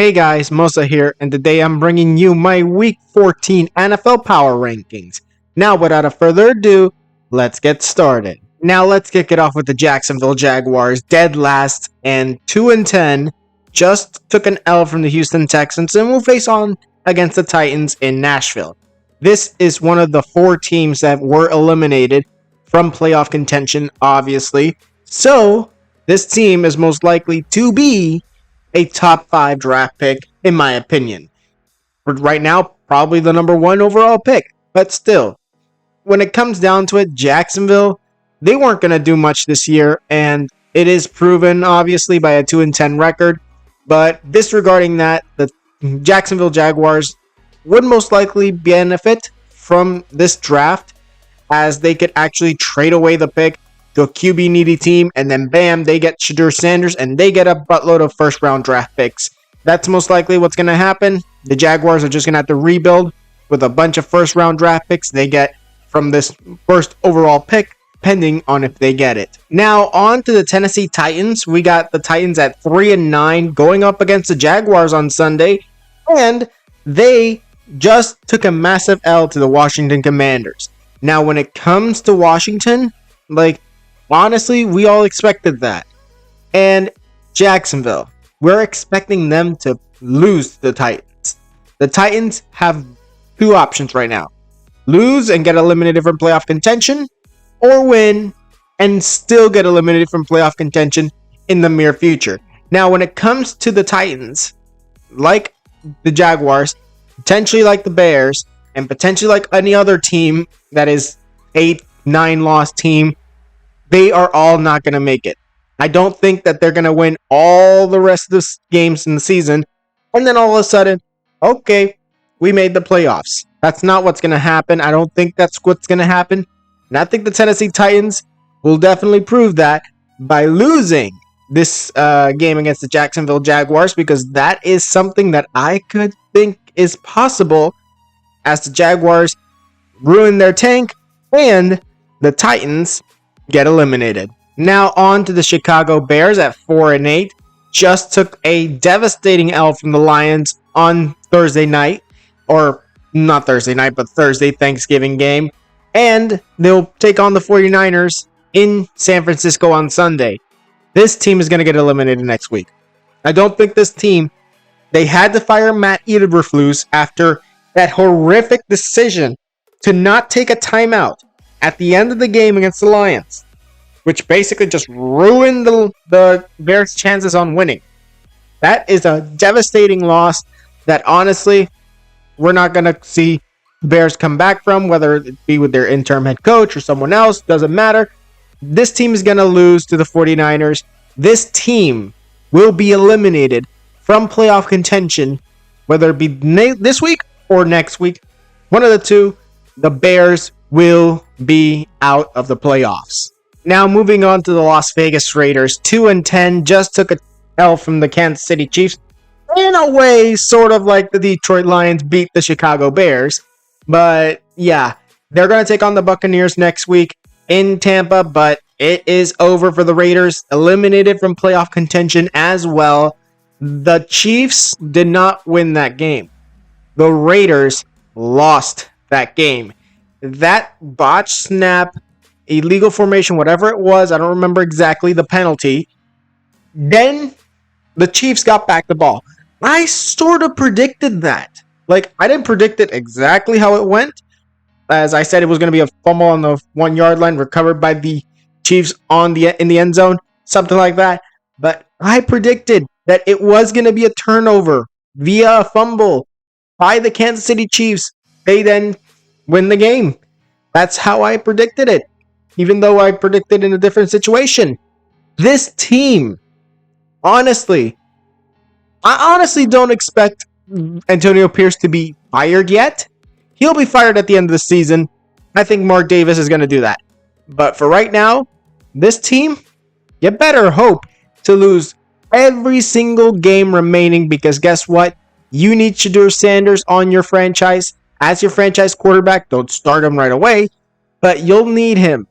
Hey guys, Mosa here, and today I'm bringing you my Week 14 NFL Power Rankings. Now, without a further ado, let's get started. Now, let's kick it off with the Jacksonville Jaguars, dead last and 2-10, just took an L from the Houston Texans and will face on against the Titans in Nashville. This is one of the four teams that were eliminated from playoff contention, obviously. So, this team is most likely to be a top 5 draft pick, in my opinion. For right now, probably the number 1 overall pick. But still, when it comes down to it, Jacksonville, they weren't going to do much this year, and it is proven, obviously, by a 2-10 record. But disregarding that, the Jacksonville Jaguars would most likely benefit from this draft, as they could actually trade away the pick to a QB needy team, and then bam, they get Shedeur Sanders, and they get a buttload of first round draft picks. That's most likely what's going to happen. The Jaguars are just going to have to rebuild with a bunch of first round draft picks they get from this first overall pick, depending on if they get it. Now, on to the Tennessee Titans. We got the Titans at 3-9 going up against the Jaguars on Sunday, and they just took a massive L to the Washington Commanders. Now, when it comes to Washington, honestly, we all expected that. And Jacksonville, we're expecting them to lose to the Titans. The Titans have two options right now. Lose and get eliminated from playoff contention, or win and still get eliminated from playoff contention in the near future. Now, when it comes to the Titans, like the Jaguars, potentially like the Bears, and potentially like any other team that is 8-9 loss team, they are all not going to make it. I don't think that they're going to win all the rest of the games in the season, and then all of a sudden, okay, we made the playoffs. That's not what's going to happen. I don't think that's what's going to happen. And I think the Tennessee Titans will definitely prove that by losing this game against the Jacksonville Jaguars, because that is something that I could think is possible, as the Jaguars ruin their tank and the Titans get eliminated. Now on to the Chicago Bears at 4-8. Just took a devastating L from the Lions on Thursday night, or not Thursday night, but Thursday Thanksgiving game. And they'll take on the 49ers in San Francisco on Sunday. This team is going to get eliminated next week. I don't think this team, they had to fire Matt Eberflus after that horrific decision to not take a timeout at the end of the game against the Lions, which basically just ruined the Bears' chances on winning. That is a devastating loss that honestly we're not going to see the Bears come back from, whether it be with their interim head coach or someone else, doesn't matter. This team is going to lose to the 49ers. This team will be eliminated from playoff contention, whether it be this week or next week. One of the two, the Bears will be out of the playoffs. Now moving on to the Las Vegas Raiders, 2-10, just took a L from the Kansas City Chiefs. In a way, sort of like the Detroit Lions beat the Chicago Bears. But yeah, they're going to take on the Buccaneers next week in Tampa, but it is over for the Raiders, eliminated from playoff contention as well. The Chiefs did not win that game. The Raiders lost that game. That botch snap, illegal formation, whatever it was, I don't remember exactly the penalty. Then the Chiefs got back the ball. I sort of predicted that. I didn't predict it exactly how it went. As I said, it was going to be a fumble on the 1 yard line, recovered by the Chiefs in the end zone, something like that. But I predicted that it was going to be a turnover via a fumble by the Kansas City Chiefs. They then win the game. That's how I predicted it, even though I predicted in a different situation. This team, I honestly don't expect Antonio Pierce to be fired yet. He'll be fired at the end of the season. I think Mark Davis is going to do that. But for right now, this team, you better hope to lose every single game remaining, because guess what? You need Shedeur Sanders on your franchise as your franchise quarterback. Don't start him right away, but you'll need him.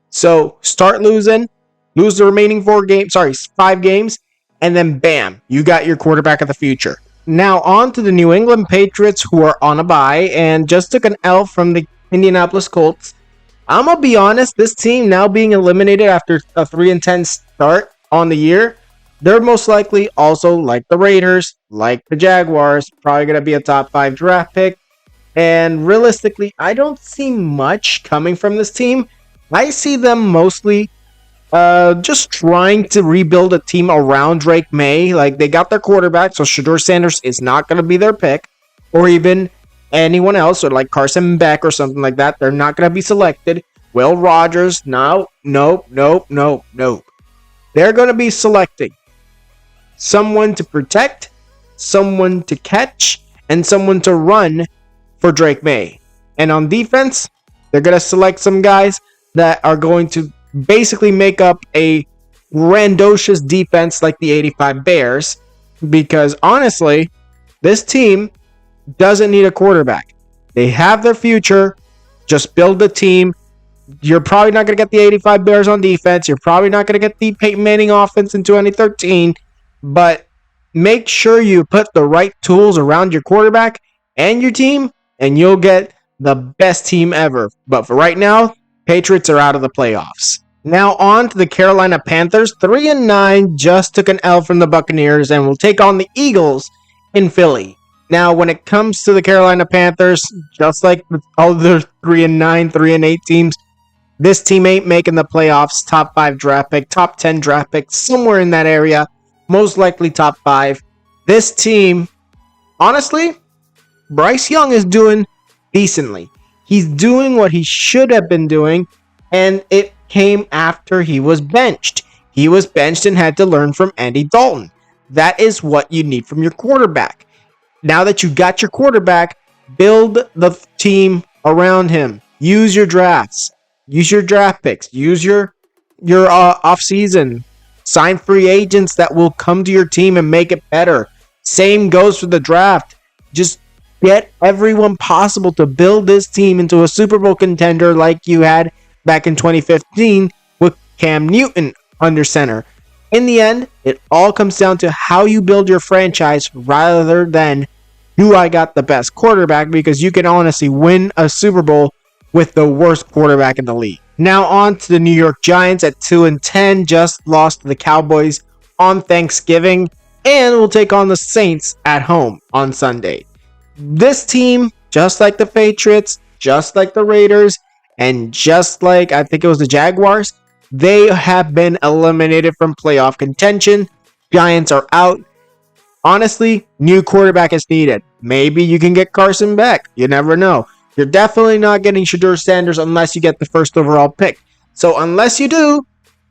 So start losing, lose the remaining 5 games, and then bam, you got your quarterback of the future. Now on to the New England Patriots, who are on a bye and just took an L from the Indianapolis Colts. I'm gonna be honest, this team now being eliminated after a 3-10 start on the year, they're most likely also like the Raiders, like the Jaguars, probably gonna be a top 5 draft pick. And realistically, I don't see much coming from this team. I see them mostly just trying to rebuild a team around Drake May. Like, they got their quarterback, so Shedeur Sanders is not going to be their pick, or even anyone else, or like Carson Beck or something like that. They're not going to be selected. Will Rogers, no, nope, nope, nope, nope. They're going to be selecting someone to protect, someone to catch, and someone to run for Drake May. And on defense, they're going to select some guys that are going to basically make up a grandiose defense like the 85 Bears, because honestly, this team doesn't need a quarterback. They have their future. Just build the team. You're probably not going to get the 85 Bears on defense. You're probably not going to get the Peyton Manning offense in 2013, but make sure you put the right tools around your quarterback and your team, and you'll get the best team ever. But for right now, Patriots are out of the playoffs. Now on to the Carolina Panthers. 3-9, just took an L from the Buccaneers and will take on the Eagles in Philly. Now, when it comes to the Carolina Panthers, just like the other 3-9, 3-8 teams, this team ain't making the playoffs. Top 5 draft pick, top 10 draft pick, somewhere in that area. Most likely top 5. This team, honestly, Bryce Young is doing decently. He's doing what he should have been doing, and it came after he was benched. He was benched and had to learn from Andy Dalton. That is what you need from your quarterback. Now that you got your quarterback, build the team around him. Use your drafts. Use your draft picks. Use your off-season. Sign free agents that will come to your team and make it better. Same goes for the draft. Just get everyone possible to build this team into a Super Bowl contender like you had back in 2015 with Cam Newton under center. In the end, it all comes down to how you build your franchise rather than do I got the best quarterback, because you can honestly win a Super Bowl with the worst quarterback in the league. Now on to the New York Giants at 2-10, just lost to the Cowboys on Thanksgiving and will take on the Saints at home on Sunday. This team, just like the Patriots, just like the Raiders, and just like I think it was the Jaguars, they have been eliminated from playoff contention. Giants are out. Honestly, new quarterback is needed. Maybe you can get Carson Beck. You never know. You're definitely not getting Shedeur Sanders unless you get the first overall pick. So unless you do,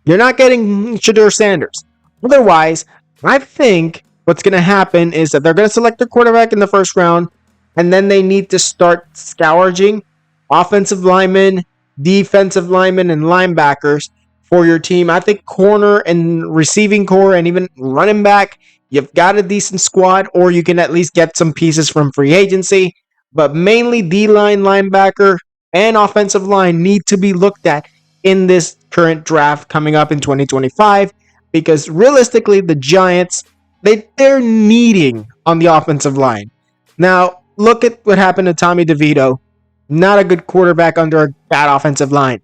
you're not getting Shedeur Sanders. Otherwise, I think what's going to happen is that they're going to select their quarterback in the first round, and then they need to start scourging offensive linemen, defensive linemen, and linebackers for your team. I think corner and receiving core and even running back, you've got a decent squad, or you can at least get some pieces from free agency. But mainly D-line, linebacker, and offensive line need to be looked at in this current draft coming up in 2025, because realistically, the Giants, they're needing on the offensive line. Now, look at what happened to Tommy DeVito. Not a good quarterback under a bad offensive line.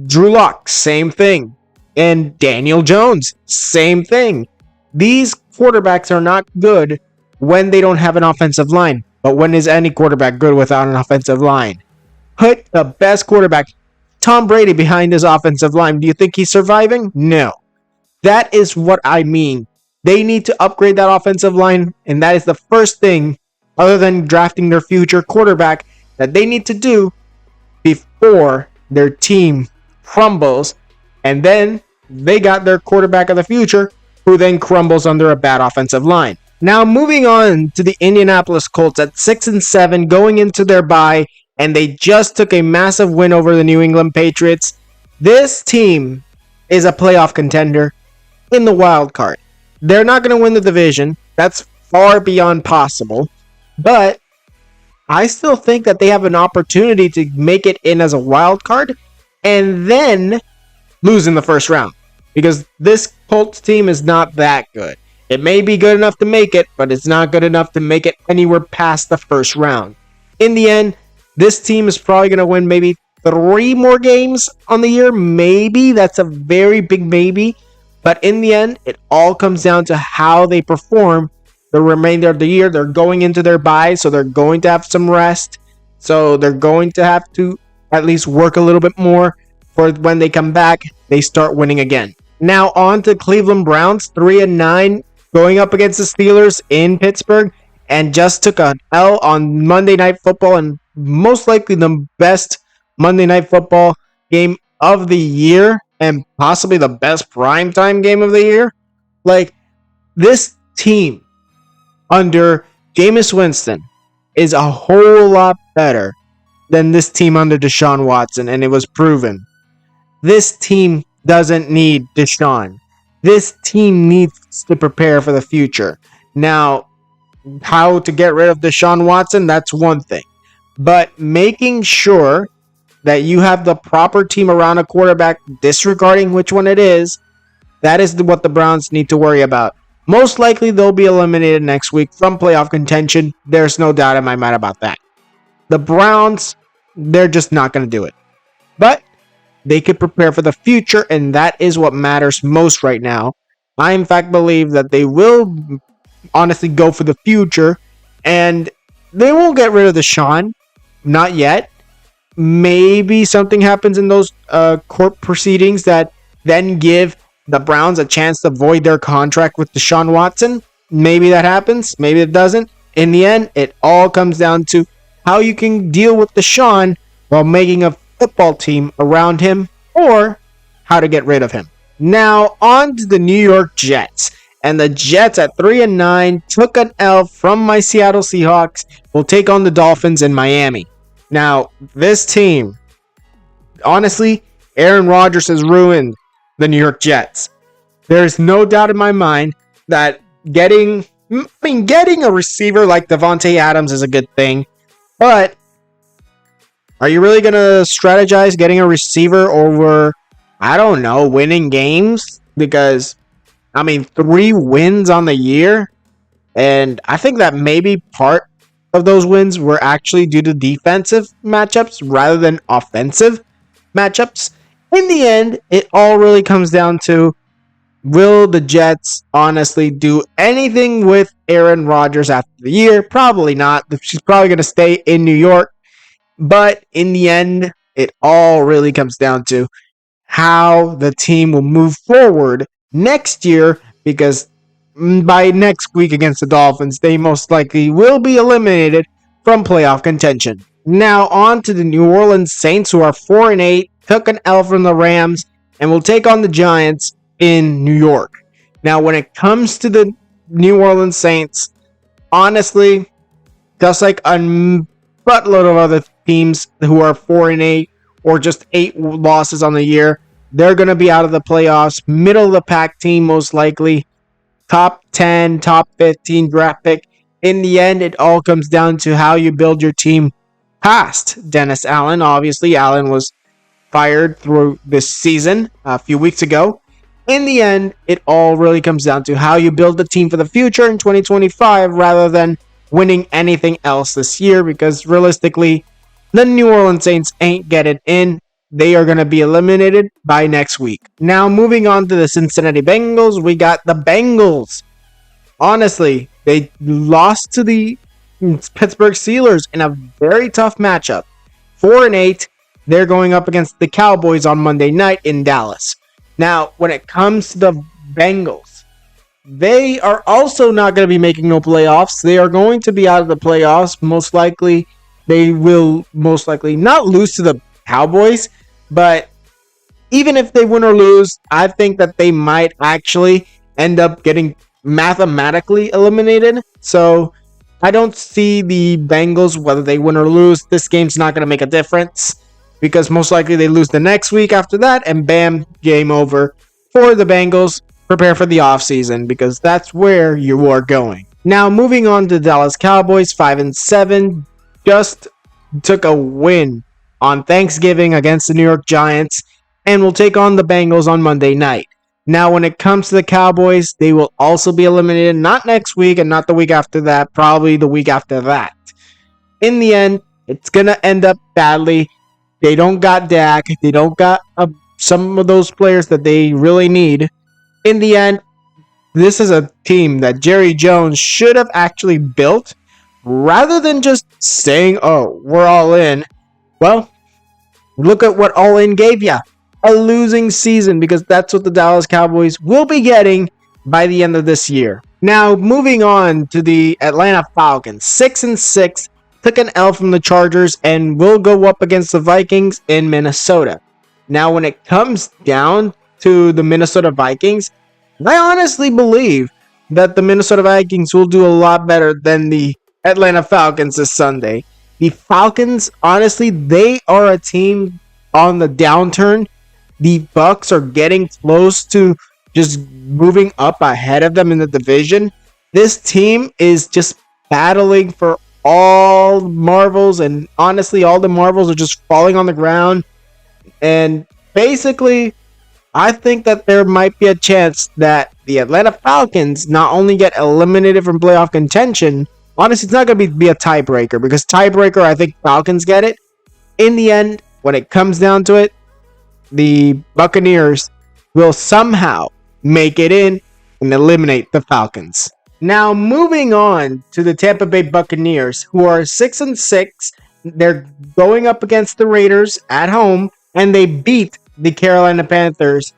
Drew Lock, same thing. And Daniel Jones, same thing. These quarterbacks are not good when they don't have an offensive line. But when is any quarterback good without an offensive line? Put the best quarterback, Tom Brady, behind his offensive line. Do you think he's surviving? No. That is what I mean. They need to upgrade that offensive line, and that is the first thing, other than drafting their future quarterback, that they need to do before their team crumbles, and then they got their quarterback of the future, who then crumbles under a bad offensive line. Now moving on to the Indianapolis Colts at 6-7, going into their bye, and they just took a massive win over the New England Patriots. This team is a playoff contender in the wild card. They're not going to win the division. That's far beyond possible, but I still think that they have an opportunity to make it in as a wild card and then lose in the first round, because this Colts team is not that good. It may be good enough to make it, but it's not good enough to make it anywhere past the first round. In the end, this team is probably going to win maybe 3 more games on the year. Maybe. That's a very big maybe. But in the end, it all comes down to how they perform the remainder of the year. They're going into their bye, so they're going to have some rest. So they're going to have to at least work a little bit more for when they come back, they start winning again. Now on to Cleveland Browns, 3-9, going up against the Steelers in Pittsburgh, and just took an L on Monday Night Football, and most likely the best Monday Night Football game of the year, and possibly the best primetime game of the year. Like, this team under Jameis Winston is a whole lot better than this team under Deshaun Watson, and it was proven. This team doesn't need Deshaun. This team needs to prepare for the future. Now, how to get rid of Deshaun Watson, that's one thing. But making sure that you have the proper team around a quarterback, disregarding which one it is, that is what the Browns need to worry about. Most likely, they'll be eliminated next week from playoff contention. There's no doubt in my mind about that. The Browns, they're just not going to do it. But they could prepare for the future, and that is what matters most right now. I, in fact, believe that they will honestly go for the future, and they won't get rid of Deshaun. Not yet. Maybe something happens in those court proceedings that then give the Browns a chance to void their contract with Deshaun Watson. Maybe that happens. Maybe it doesn't. In the end, it all comes down to how you can deal with Deshaun while making a football team around him, or how to get rid of him. Now, on to the New York Jets. And the Jets at 3-9 took an L from my Seattle Seahawks. Will take on the Dolphins in Miami. Now, this team, honestly, Aaron Rodgers has ruined the New York Jets. There's no doubt in my mind that getting a receiver like Devontae Adams is a good thing. But are you really going to strategize getting a receiver over, I don't know, winning games? Because, 3 wins on the year. And I think that maybe part of those wins were actually due to defensive matchups rather than offensive matchups. In the end, it all really comes down to, will the Jets honestly do anything with Aaron Rodgers after the year? Probably not. She's probably going to stay in New York. But in the end, it all really comes down to how the team will move forward next year, because by next week against the Dolphins, they most likely will be eliminated from playoff contention. Now on to the New Orleans Saints, who are 4-8, took an L from the Rams, and will take on the Giants in New York. Now, when it comes to the New Orleans Saints, honestly, just like a buttload of other teams who are 4-8 or just 8 losses on the year, they're going to be out of the playoffs. Middle of the pack team, most likely. Top 10, top 15 draft pick. In the end, it all comes down to how you build your team past Dennis Allen. Obviously, Allen was fired through this season a few weeks ago. In the end, it all really comes down to how you build the team for the future in 2025 rather than winning anything else this year, because realistically, the New Orleans Saints ain't getting in. They are going to be eliminated by next week. Now, moving on to the Cincinnati Bengals, we got the Bengals. Honestly, they lost to the Pittsburgh Steelers in a very tough matchup. 4-8, they're going up against the Cowboys on Monday night in Dallas. Now, when it comes to the Bengals, they are also not going to be making no playoffs. They are going to be out of the playoffs. Most likely, they will most likely not lose to the Cowboys. But even if they win or lose, I think that they might actually end up getting mathematically eliminated. So I don't see the Bengals, whether they win or lose. This game's not going to make a difference, because most likely they lose the next week after that, and bam, game over for the Bengals. Prepare for the offseason, because that's where you are going. Now, moving on to the Dallas Cowboys, 5-7, just took a win on Thanksgiving against the New York Giants, and will take on the Bengals on Monday night. Now, when it comes to the Cowboys, they will also be eliminated, not next week and not the week after that, probably the week after that. In the end, it's going to end up badly. They don't got Dak. They don't got some of those players that they really need. In the end, this is a team that Jerry Jones should have actually built rather than just saying, oh, we're all in. Well, look at what all in gave you. A losing season, because that's what the Dallas Cowboys will be getting by the end of this year. Now, moving on to the Atlanta Falcons. 6-6, took an L from the Chargers and will go up against the Vikings in Minnesota. Now, when it comes down to the Minnesota Vikings, I honestly believe that the Minnesota Vikings will do a lot better than the Atlanta Falcons this Sunday. The Falcons, honestly, they are a team on the downturn. The Bucks are getting close to just moving up ahead of them in the division. This team is just battling for all marbles, and honestly, all the marbles are just falling on the ground. And basically, I think that there might be a chance that the Atlanta Falcons not only get eliminated from playoff contention. Honestly, it's not going to be a tiebreaker, because tiebreaker, I think Falcons get it. In the end, when it comes down to it, the Buccaneers will somehow make it in and eliminate the Falcons. Now, moving on to the Tampa Bay Buccaneers, who are 6-6. They're going up against the Raiders at home, and they beat the Carolina Panthers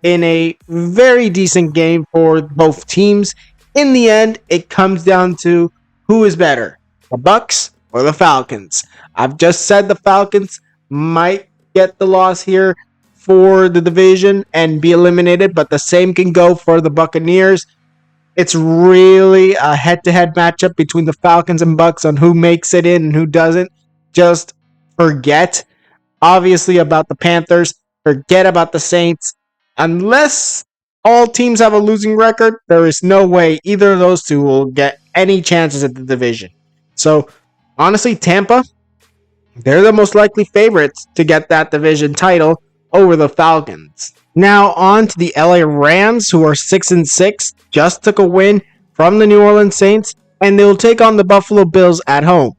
in a very decent game for both teams. In the end, it comes down to who is better, the Bucs or the Falcons. I've just said the Falcons might get the loss here for the division and be eliminated, but the same can go for the Buccaneers. It's really a head-to-head matchup between the Falcons and Bucs on who makes it in and who doesn't. Just forget, obviously, about the Panthers. Forget about the Saints. Unless all teams have a losing record, there is no way either of those two will get any chances at the division. So, honestly, Tampa, they're the most likely favorites to get that division title over the Falcons. Now on to the LA Rams, who are 6-6, just took a win from the New Orleans Saints, and they'll take on the Buffalo Bills at home.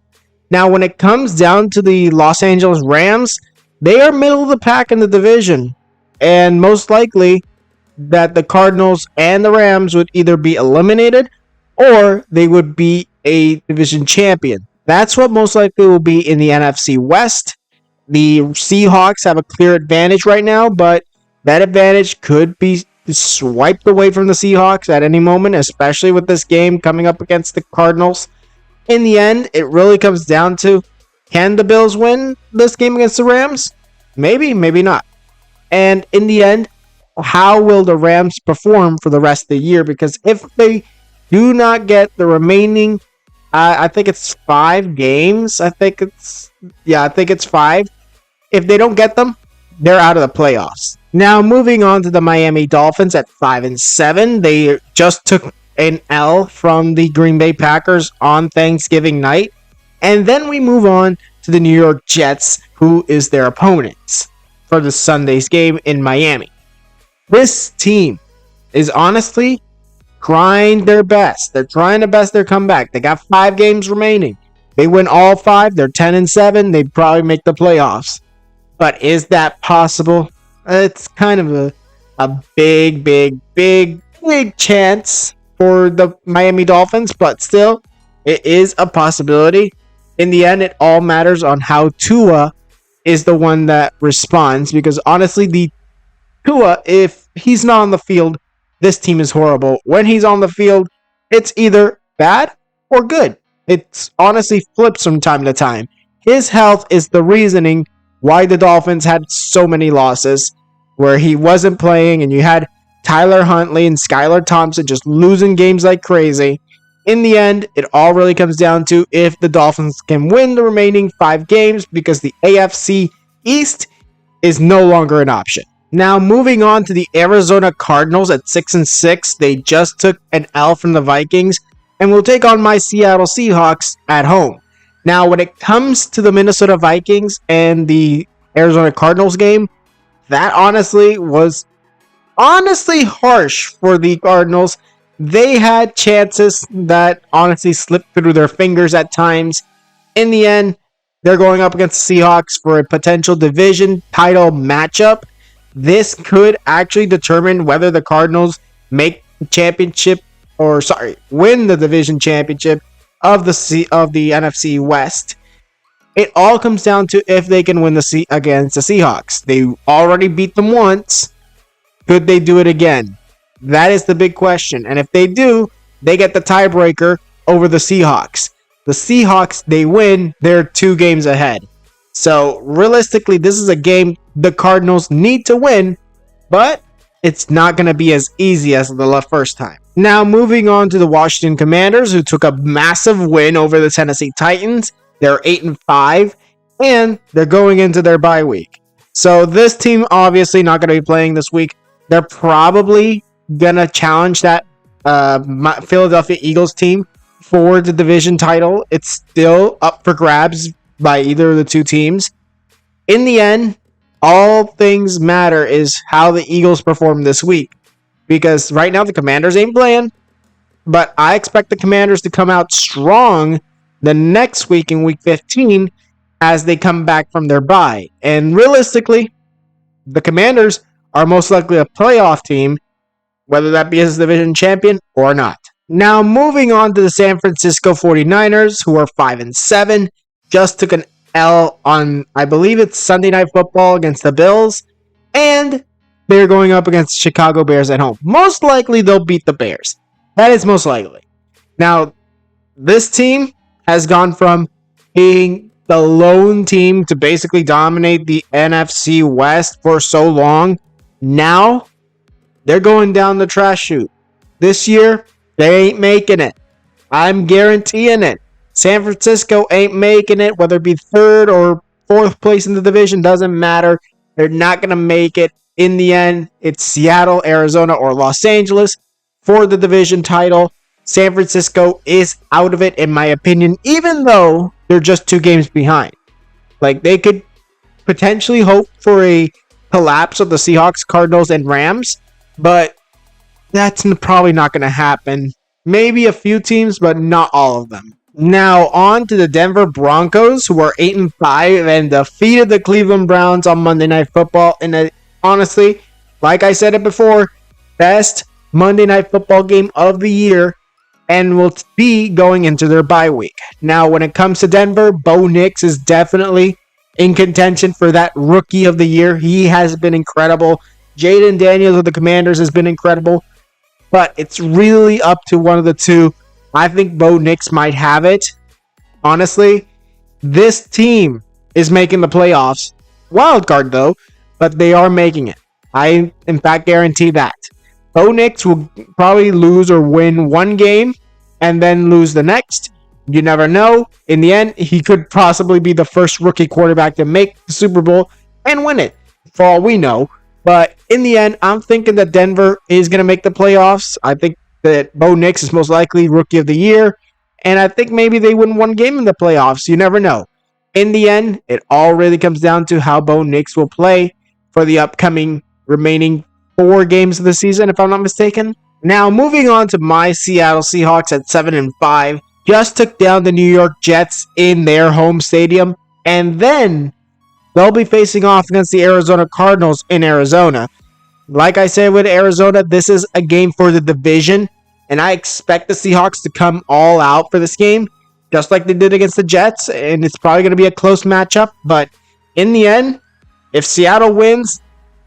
Now, when it comes down to the Los Angeles Rams, they are middle of the pack in the division, and most likely that the Cardinals and the Rams would either be eliminated or they would be a division champion. That's what most likely will be in the NFC West. The Seahawks have a clear advantage right now, but that advantage could be swiped away from the Seahawks at any moment, especially with this game coming up against the Cardinals. In the end, it really comes down to, can the Bills win this game against the Rams? Maybe, maybe not. And in the end, how will the Rams perform for the rest of the year? Because if they do not get the remaining, I think it's 5 games. I think it's 5. If they don't get them, they're out of the playoffs. Now, moving on to the Miami Dolphins at 5-7. They just took an L from the Green Bay Packers on Thanksgiving night. And then we move on to the New York Jets, who is their opponents for the Sunday's game in Miami. This team is honestly trying their best. They're trying to best their comeback. They got 5 games remaining. They win all 5. They're 10-7. They probably make the playoffs. But is that possible? It's kind of a big chance for the Miami Dolphins, but still, it is a possibility. In the end, it all matters on how Tua is the one that responds, because honestly, the Tua, if he's not on the field, this team is horrible. When he's on the field, it's either bad or good. It's honestly flips from time to time. His health is the reasoning why the Dolphins had so many losses, where he wasn't playing and you had Tyler Huntley and Skylar Thompson just losing games like crazy. In the end, it all really comes down to if the Dolphins can win the remaining 5 games, because the AFC East is no longer an option. Now, moving on to the Arizona Cardinals at 6-6. They just took an L from the Vikings and will take on my Seattle Seahawks at home. Now, when it comes to the Minnesota Vikings and the Arizona Cardinals game, that honestly was honestly harsh for the Cardinals. They had chances that honestly slipped through their fingers at times. In the end, they're going up against the Seahawks for a potential division title matchup. This could actually determine whether the Cardinals make the championship, or sorry, win the division championship of the NFC West. It all comes down to if they can win against the Seahawks. They already beat them once. Could they do it again? That is the big question. And if they do, they get the tiebreaker over the Seahawks. The Seahawks, they win, they're 2 games ahead. So realistically, this is a game the Cardinals need to win, but it's not going to be as easy as the first time. Now, moving on to the Washington Commanders, who took a massive win over the Tennessee Titans. They're 8-5, and they're going into their bye week. So this team obviously not going to be playing this week. They're probably going to challenge that Philadelphia Eagles team for the division title. It's still up for grabs by either of the two teams. In the end, all things matter is how the Eagles perform this week. Because right now the Commanders ain't playing, but I expect the Commanders to come out strong the next week in week 15 as they come back from their bye. And realistically, the Commanders are most likely a playoff team, whether that be as a division champion or not. Now, moving on to the San Francisco 49ers, who are 5-7, just took an L on, I believe it's Sunday Night Football against the Bills, and they're going up against Chicago Bears at home. Most likely, they'll beat the Bears. That is most likely. Now, this team has gone from being the lone team to basically dominate the NFC West for so long. Now, they're going down the trash chute. This year, they ain't making it. I'm guaranteeing it. San Francisco ain't making it, whether it be 3rd or 4th place in the division, doesn't matter. They're not going to make it. In the end, it's Seattle, Arizona, or Los Angeles for the division title. San Francisco is out of it, in my opinion, even though they're just 2 games behind. Like, they could potentially hope for a collapse of the Seahawks, Cardinals, and Rams, but that's probably not going to happen. Maybe a few teams, but not all of them. Now, on to the Denver Broncos, who are 8-5 and defeated the Cleveland Browns on Monday Night Football. And honestly, like I said it before, best Monday Night Football game of the year, and will be going into their bye week. Now, when it comes to Denver, Bo Nix is definitely in contention for that Rookie of the Year. He has been incredible. Jaden Daniels of the Commanders has been incredible. But it's really up to one of the two. I think Bo Nix might have it. Honestly, this team is making the playoffs. Wild card, though, but they are making it. I, in fact, guarantee that. Bo Nix will probably lose or win one game and then lose the next. You never know. In the end, he could possibly be the first rookie quarterback to make the Super Bowl and win it, for all we know. But in the end, I'm thinking that Denver is going to make the playoffs. I think that Bo Nix is most likely Rookie of the Year. And I think maybe they win one game in the playoffs. You never know. In the end, it all really comes down to how Bo Nix will play for the upcoming remaining 4 games of the season, if I'm not mistaken. Now, moving on to my Seattle Seahawks at 7-5. Just took down the New York Jets in their home stadium. And then they'll be facing off against the Arizona Cardinals in Arizona. Like I said with Arizona, this is a game for the division, and I expect the Seahawks to come all out for this game, just like they did against the Jets, and it's probably going to be a close matchup, but in the end, if Seattle wins,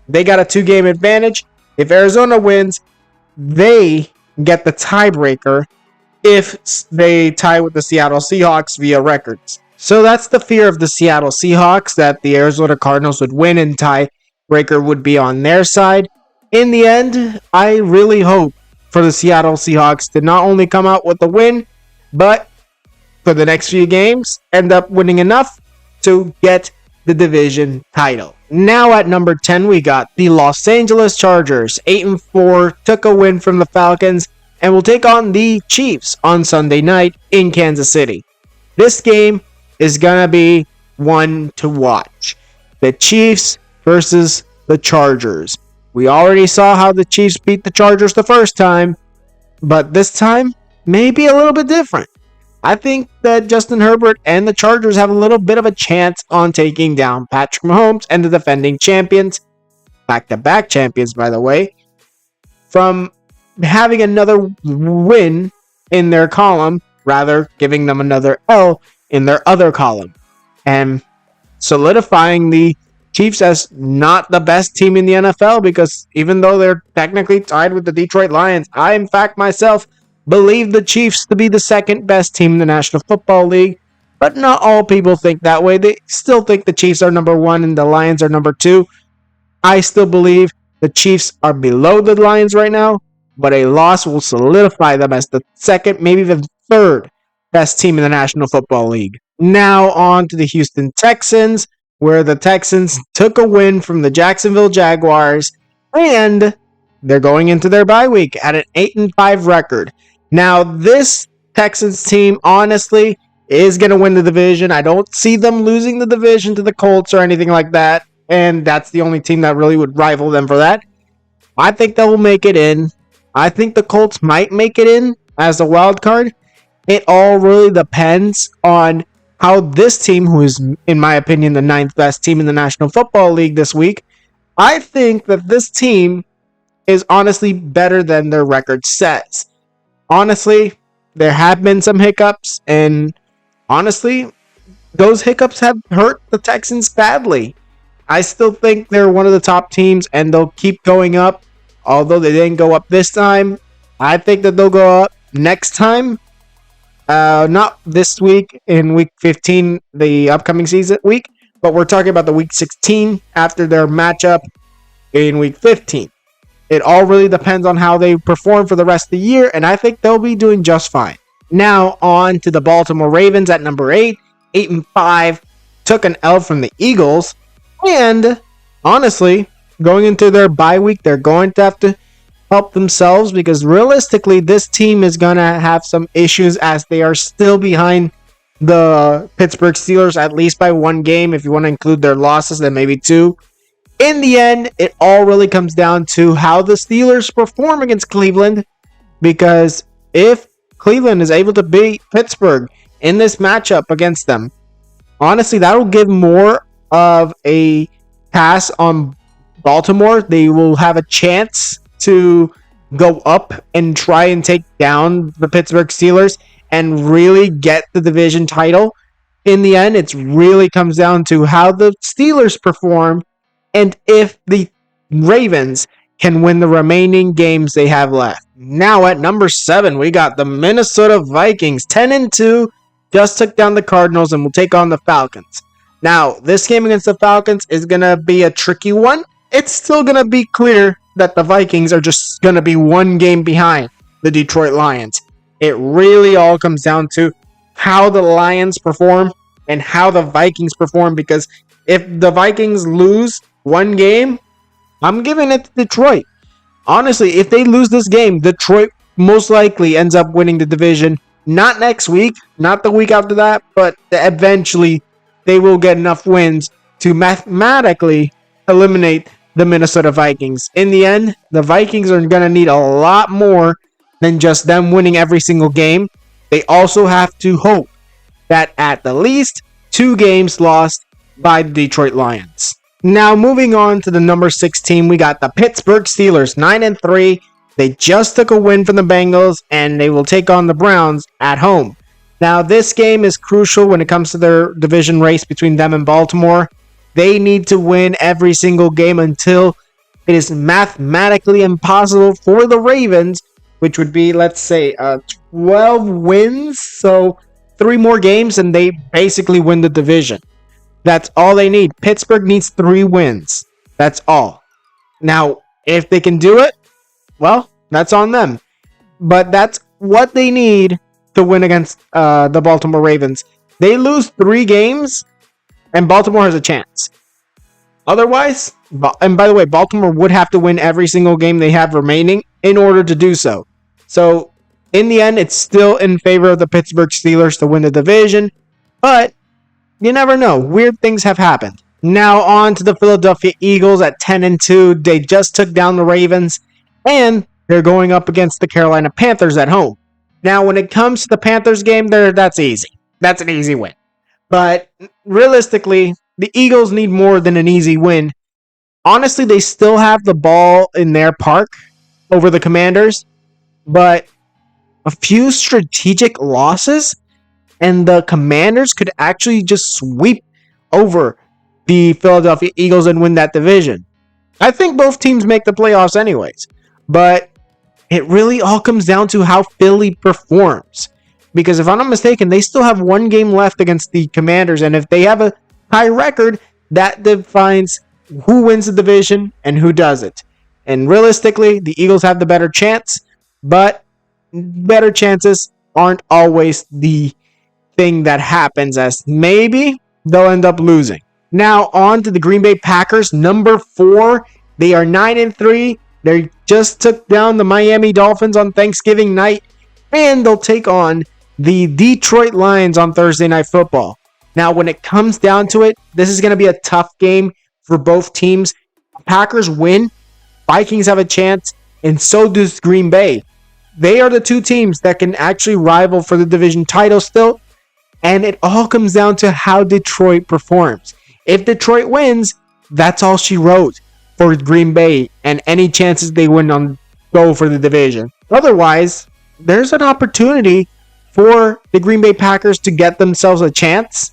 they got a 2-game advantage. If Arizona wins, they get the tiebreaker if they tie with the Seattle Seahawks via records. So that's the fear of the Seattle Seahawks, that the Arizona Cardinals would win and tiebreaker would be on their side. In the end, I really hope for the Seattle Seahawks to not only come out with the win, but for the next few games, end up winning enough to get the division title. Now at number 10, we got the Los Angeles Chargers. 8-4, took a win from the Falcons, and will take on the Chiefs on Sunday night in Kansas City. This game is going to be one to watch. The Chiefs versus the Chargers. We already saw how the Chiefs beat the Chargers the first time, but this time, maybe a little bit different. I think that Justin Herbert and the Chargers have a little bit of a chance on taking down Patrick Mahomes and the defending champions, back-to-back champions, by the way, from having another win in their column, rather giving them another L in their other column, and solidifying the Chiefs as not the best team in the NFL, because even though they're technically tied with the Detroit Lions, I, in fact, myself, believe the Chiefs to be the second best team in the National Football League. But not all people think that way. They still think the Chiefs are number one and the Lions are number two. I still believe the Chiefs are below the Lions right now, but a loss will solidify them as the second, maybe even third best team in the National Football League. Now on to the Houston Texans, where the Texans took a win from the Jacksonville Jaguars, and they're going into their bye week at an 8-5 record. Now, this Texans team, honestly, is going to win the division. I don't see them losing the division to the Colts or anything like that, and that's the only team that really would rival them for that. I think they will make it in. I think the Colts might make it in as a wild card. It all really depends on how this team, who is, in my opinion, the 9th best team in the National Football League this week, I think that this team is honestly better than their record says. Honestly, there have been some hiccups, and honestly, those hiccups have hurt the Texans badly. I still think they're one of the top teams, and they'll keep going up. Although they didn't go up this time, I think that they'll go up next time. Not this week in week 15, the upcoming season week, but we're talking about the week 16 after their matchup in week 15. It all really depends on how they perform for the rest of the year, and I think they'll be doing just fine. Now on to the Baltimore Ravens at number 8, 8-5, took an L from the Eagles, and honestly, going into their bye week, they're going to have to help themselves, because realistically, this team is going to have some issues as they are still behind the Pittsburgh Steelers, at least by one game. If you want to include their losses, then maybe two. In the end, it all really comes down to how the Steelers perform against Cleveland, because if Cleveland is able to beat Pittsburgh in this matchup against them, honestly, that will give more of a pass on Baltimore. They will have a chance to go up and try and take down the Pittsburgh Steelers and really get the division title. In the end, it really comes down to how the Steelers perform and if the Ravens can win the remaining games they have left. Now at number 7, we got the Minnesota Vikings, 10-2, just took down the Cardinals and will take on the Falcons. Now, this game against the Falcons is going to be a tricky one. It's still going to be clear that the Vikings are just going to be one game behind the Detroit Lions. It really all comes down to how the Lions perform and how the Vikings perform, because if the Vikings lose one game, I'm giving it to Detroit. Honestly, if they lose this game, Detroit most likely ends up winning the division. Not next week, not the week after that, but eventually they will get enough wins to mathematically eliminate the Minnesota Vikings. In the end, the Vikings are going to need a lot more than just them winning every single game. They also have to hope that at the least 2 games lost by the Detroit Lions. Now moving on to the number 6 team, we got the Pittsburgh Steelers, 9-3. They just took a win from the Bengals, and they will take on the Browns at home. Now this game is crucial when it comes to their division race between them and Baltimore. They need to win every single game until it is mathematically impossible for the Ravens, which would be, let's say, 12 wins. So 3 more games and they basically win the division. That's all they need. Pittsburgh needs 3 wins. That's all. Now, if they can do it, well, that's on them. But that's what they need to win against the Baltimore Ravens. They lose 3 games, and Baltimore has a chance. Otherwise, and by the way, Baltimore would have to win every single game they have remaining in order to do so. So, in the end, it's still in favor of the Pittsburgh Steelers to win the division. But you never know. Weird things have happened. Now on to the Philadelphia Eagles at 10-2. They just took down the Ravens, and they're going up against the Carolina Panthers at home. Now, when it comes to the Panthers game, that's easy. That's an easy win. But realistically, the Eagles need more than an easy win. Honestly, they still have the ball in their park over the Commanders, but a few strategic losses, and the Commanders could actually just sweep over the Philadelphia Eagles and win that division. I think both teams make the playoffs anyways, but it really all comes down to how Philly performs. Because if I'm not mistaken, they still have one game left against the Commanders, and if they have a high record, that defines who wins the division and who doesn't. And realistically, the Eagles have the better chance, but better chances aren't always the thing that happens, as maybe they'll end up losing. Now on to the Green Bay Packers, number 4. They are 9-3. They just took down the Miami Dolphins on Thanksgiving night, and they'll take on the Detroit Lions on Thursday Night Football. Now, when it comes down to it, this is going to be a tough game for both teams. Packers win, Vikings have a chance, and so does Green Bay. They are the two teams that can actually rival for the division title still, and it all comes down to how Detroit performs. If Detroit wins, that's all she wrote for Green Bay and any chances they win on go for the division. Otherwise, there's an opportunity for the Green Bay Packers to get themselves a chance,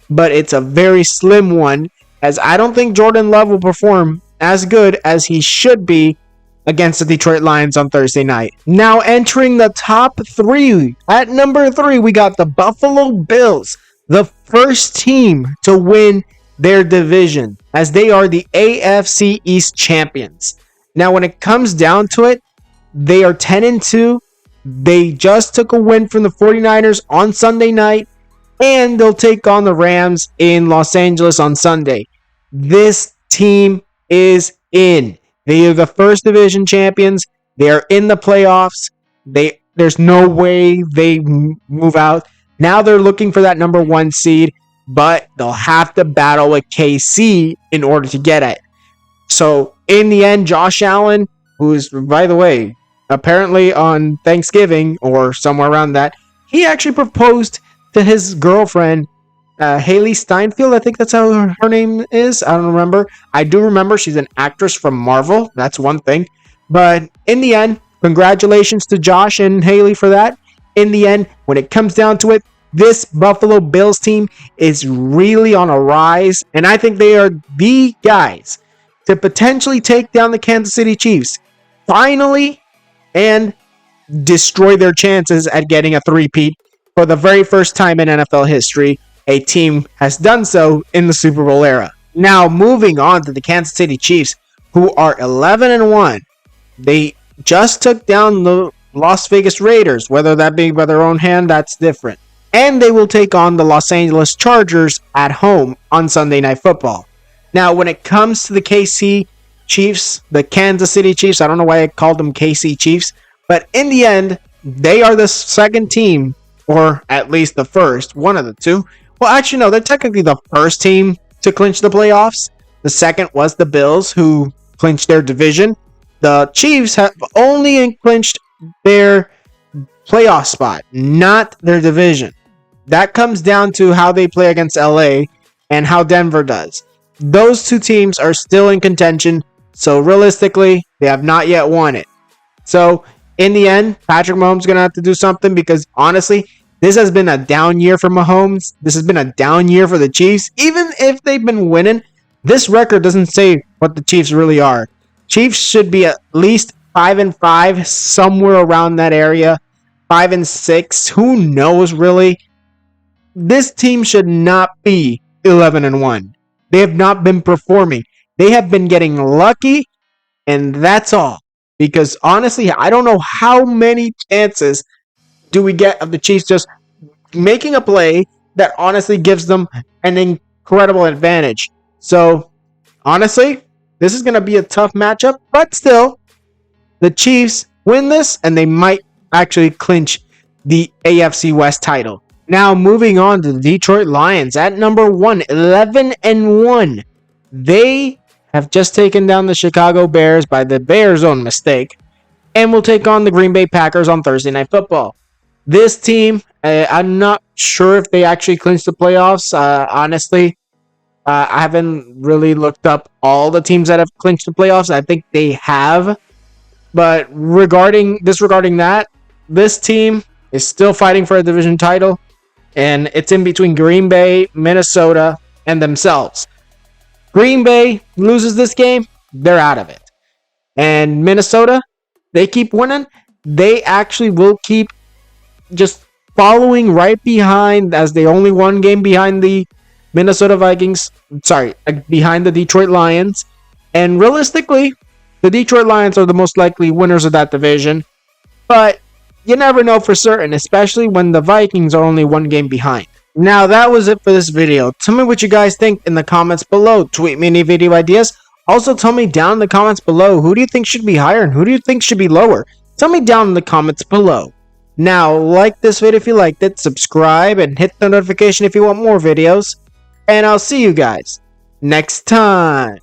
but it's a very slim one, as I don't think Jordan Love will perform as good as he should be against the Detroit Lions on Thursday night. Now entering the top 3. At number 3, we got the Buffalo Bills, the first team to win their division, as they are the AFC East champions. Now, when it comes down to it, they are 10-2. They just took a win from the 49ers on Sunday night, and they'll take on the Rams in Los Angeles on Sunday. This team is in. They are the first division champions. They are in the playoffs. There's no way they move out. Now they're looking for that number 1 seed, but they'll have to battle with KC in order to get it. So in the end, Josh Allen, who's, by the way, apparently on Thanksgiving or somewhere around that, he actually proposed to his girlfriend, Haley Steinfeld. I think that's how her name is. I don't remember. I do remember she's an actress from Marvel. That's one thing. But in the end, congratulations to Josh and Haley for that. In the end, when it comes down to it, this Buffalo Bills team is really on a rise, and I think they are the guys to potentially take down the Kansas City Chiefs finally and destroy their chances at getting a three-peat. For the very first time in NFL history, a team has done so in the Super Bowl era. Now, moving on to the Kansas City Chiefs, who are 11-1. They just took down the Las Vegas Raiders, whether that be by their own hand, that's different. And they will take on the Los Angeles Chargers at home on Sunday Night Football. Now, when it comes to the KC Chiefs, the Kansas City Chiefs, I don't know why I called them KC Chiefs, but in the end, they are the second team, or at least the first, one of the two. Well, actually, no, they're technically the first team to clinch the playoffs. The second was the Bills, who clinched their division. The Chiefs have only clinched their playoff spot, not their division. That comes down to how they play against LA and how Denver does. Those two teams are still in contention, so realistically, they have not yet won it. So, in the end, Patrick Mahomes is going to have to do something, because honestly, this has been a down year for Mahomes. This has been a down year for the Chiefs. Even if they've been winning, this record doesn't say what the Chiefs really are. Chiefs should be at least 5-5, somewhere around that area. 5-6, who knows really? This team should not be 11-1. They have not been performing. They have been getting lucky, and that's all. Because honestly, I don't know how many chances do we get of the Chiefs just making a play that honestly gives them an incredible advantage. So, honestly, this is going to be a tough matchup, but still, the Chiefs win this, and they might actually clinch the AFC West title. Now, moving on to the Detroit Lions at number 1, 11-1. They have just taken down the Chicago Bears by the Bears' own mistake and will take on the Green Bay Packers on Thursday Night Football. This team, I'm not sure if they actually clinched the playoffs. Honestly, I haven't really looked up all the teams that have clinched the playoffs. I think they have. But regarding that, this team is still fighting for a division title, and it's in between Green Bay, Minnesota, and themselves. Green Bay loses this game, they're out of it. And Minnesota, they keep winning. They actually will keep just following right behind, as they only one game behind the Minnesota Vikings. Sorry, behind the Detroit Lions. And realistically, the Detroit Lions are the most likely winners of that division. But you never know for certain, especially when the Vikings are only one game behind. Now, that was it for this video. Tell me what you guys think in the comments below. Tweet me any video ideas. Also, tell me down in the comments below, who do you think should be higher and who do you think should be lower? Tell me down in the comments below. Now, like this video if you liked it, subscribe, and hit the notification if you want more videos. And I'll see you guys next time.